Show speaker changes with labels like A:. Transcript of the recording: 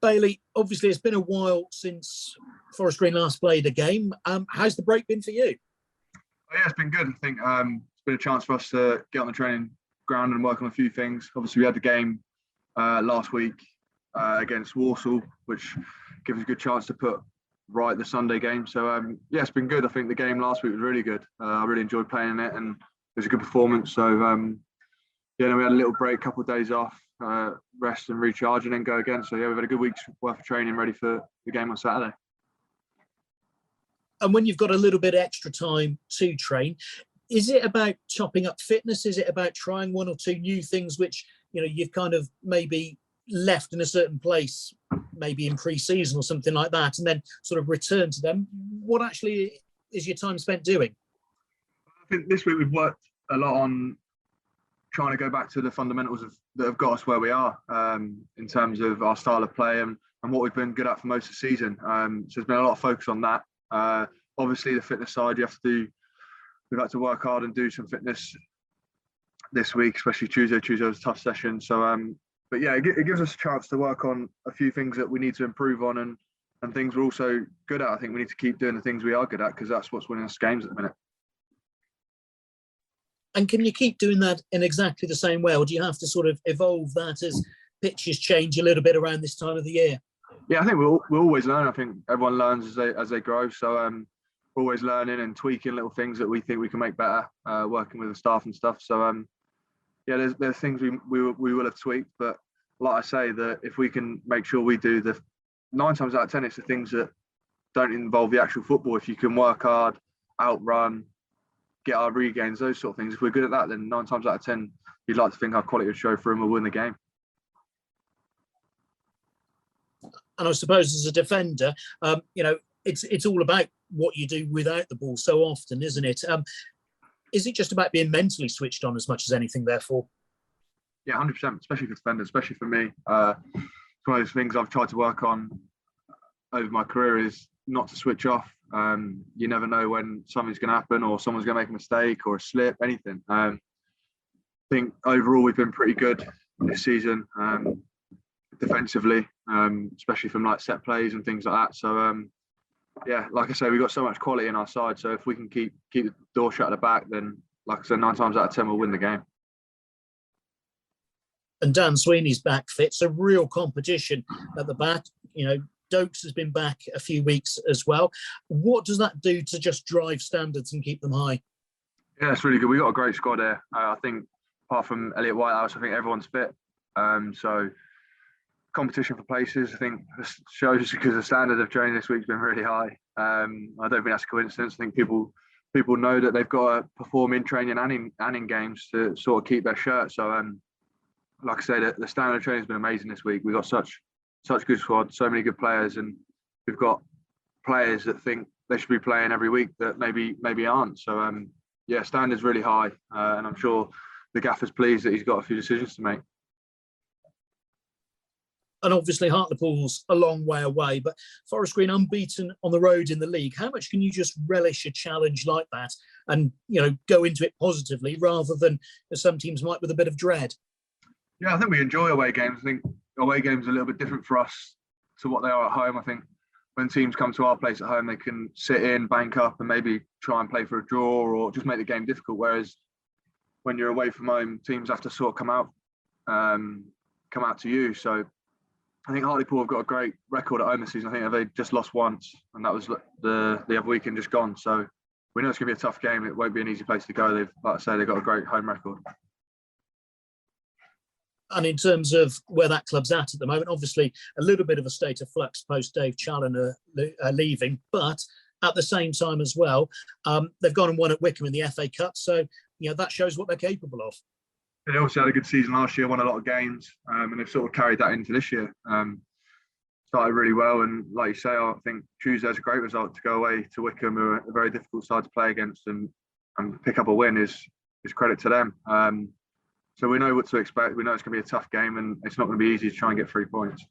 A: Bailey, obviously it's been a while since Forest Green last played a game. How's the break been for you?
B: Oh, yeah, it's been good. I think it's been a chance for us to get on the training ground and work on a few things. Obviously, we had the game last week against Walsall, which gives us a good chance to put right the Sunday game. So, yeah, it's been good. I think the game last week was really good. I really enjoyed playing it, and it was a good performance. So, yeah, then we had a little break, a couple of days off, rest and recharge, and then go again. So, yeah, we've had a good week's worth of training ready for the game on Saturday.
A: And when you've got a little bit extra time to train, is it about topping up fitness? Is it about trying one or two new things which, you know, you've kind of maybe left in a certain place, maybe in pre-season or something like that, and then sort of return to them? What actually is your time spent doing?
B: I think this week we've worked a lot on trying to go back to the fundamentals that have got us where we are in terms of our style of play and what we've been good at for most of the season. So there's been a lot of focus on that. Obviously, the fitness side, we've had to work hard and do some fitness this week, especially Tuesday. Tuesday was a tough session. So, but yeah, it gives us a chance to work on a few things that we need to improve on and things we're also good at. I think we need to keep doing the things we are good at because that's what's winning us games at the minute.
A: And can you keep doing that in exactly the same way, or do you have to sort of evolve that as pitches change a little bit around this time of the year?
B: Yeah, I think we'll always learn. I think everyone learns as they grow. So we're always learning and tweaking little things that we think we can make better, working with the staff and stuff. So yeah, there's things we will have tweaked, but like I say, that if we can make sure we do 9 times out of 10, it's the things that don't involve the actual football. If you can work hard, outrun, get our regains, those sort of things. If we're good at that, then 9 times out of 10, you'd like to think our quality would show through and we'll win the game.
A: And I suppose as a defender, you know, it's all about what you do without the ball so often, isn't it? Is it just about being mentally switched on as much as anything, therefore?
B: Yeah, 100%, especially for defenders, especially for me. It's one of those things I've tried to work on over my career is not to switch off. You never know when something's going to happen or someone's going to make a mistake or a slip, anything. I think overall we've been pretty good this season. Defensively, especially from like set plays and things like that. So yeah, like I say, we've got so much quality in our side. So if we can keep the door shut at the back, then like I said, 9 times out of 10 we'll win the game.
A: And Dan Sweeney's back fit, so real competition at the back. You know, Dokes has been back a few weeks as well. What does that do to just drive standards and keep them high?
B: Yeah, it's really good. We've got a great squad here. I think apart from Elliot Whitehouse, I think everyone's fit. So competition for places, I think, shows because the standard of training this week's been really high. I don't think that's a coincidence. I think people know that they've got to perform in training and in games to sort of keep their shirt. So, like I said, the standard of training has been amazing this week. We've got such good squad, so many good players, and we've got players that think they should be playing every week that maybe aren't. So, yeah, standard's really high, and I'm sure the gaffer's pleased that he's got a few decisions to make.
A: And obviously Hartlepool's a long way away, but Forest Green unbeaten on the road in the league. How much can you just relish a challenge like that and, you know, go into it positively rather than, as some teams might, with a bit of dread?
B: Yeah, I think we enjoy away games. I think away games are a little bit different for us to what they are at home. I think when teams come to our place at home, they can sit in, bank up and maybe try and play for a draw or just make the game difficult. Whereas when you're away from home, teams have to sort of come out to you. So I think Hartlepool have got a great record at home this season. I think they just lost once, and that was the other weekend just gone. So we know it's going to be a tough game. It won't be an easy place to go. Like I say, they've got a great home record.
A: And in terms of where that club's at the moment, obviously a little bit of a state of flux post Dave Challoner leaving, but at the same time as well, they've gone and won at Wycombe in the FA Cup. So, you know, that shows what they're capable of.
B: They also had a good season last year, won a lot of games, and they've sort of carried that into this year. Started really well, and like you say, I think Tuesday's a great result to go away to Wycombe, who are a very difficult side to play against, and pick up a win is credit to them. So we know what to expect. We know it's going to be a tough game, and it's not going to be easy to try and get 3 points.